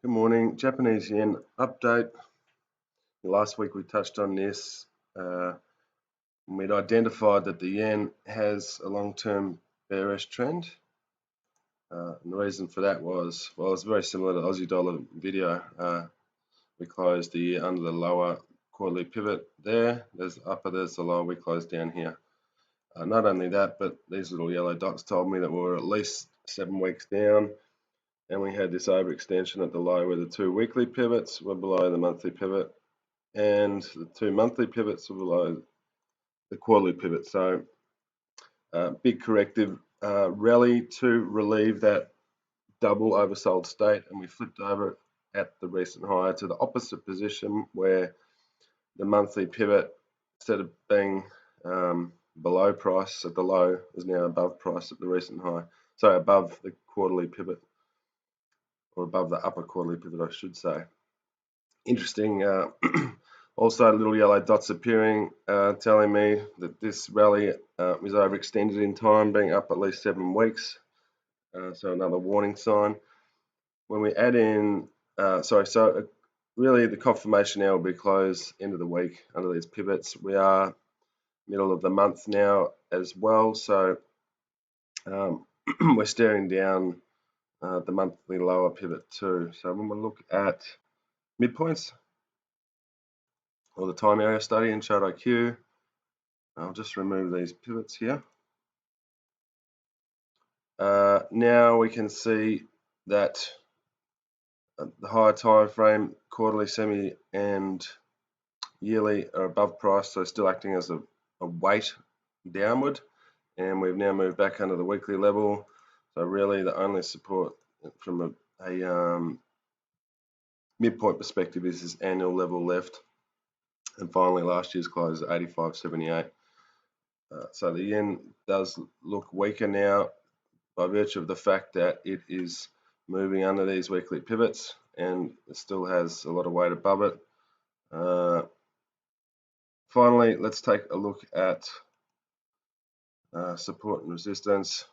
Good morning. Japanese yen update. Last week we touched on this. We'd identified that the yen has a long-term bearish trend. And the reason for that was, well, it's very similar to Aussie dollar video. We closed the year under the lower quarterly pivot there. There's the upper, there's the lower. We closed down here. Not only that, but these little yellow dots told me that we were at least 7 weeks down. And we had this overextension at the low where the 2 weekly pivots were below the monthly pivot and the 2 monthly pivots were below the quarterly pivot. So big corrective rally to relieve that double oversold state, and we flipped over at the recent high to the opposite position where the monthly pivot, instead of being below price at the low, is now above price at the recent high. So above the quarterly pivot, or above the upper quarterly pivot, I should say. Interesting. Also, little yellow dots appearing, telling me that this rally is overextended in time, being up at least 7 weeks. So another warning sign. When we add in, really the confirmation now will be closed end of the week under these pivots. We are middle of the month now as well, so we're staring down the monthly lower pivot too. So when we look at midpoints or the time area study in Chart IQ, I'll just remove these pivots here. Now we can see that the higher time frame, quarterly, semi, and yearly are above price, so still acting as a weight downward. And we've now moved back under the weekly level. So really the only support from a midpoint perspective is this annual level left. And finally, last year's close is 85.78. So the yen does look weaker now by virtue of the fact that it is moving under these weekly pivots and it still has a lot of weight above it. Finally, let's take a look at support and resistance.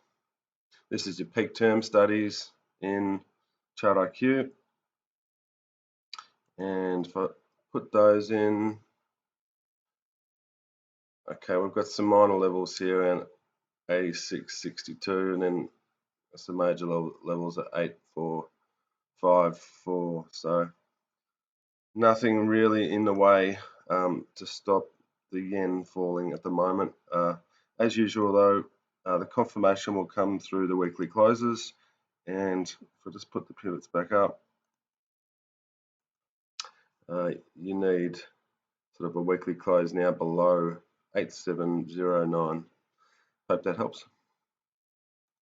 This is your peak term studies in Chart IQ, and if I put those in, okay, we've got some minor levels here around 86.62, and then some major levels at 84.54. So nothing really in the way to stop the yen falling at the moment. As usual though, the confirmation will come through the weekly closes, and if I just put the pivots back up, you need sort of a weekly close now below 8709. Hope that helps.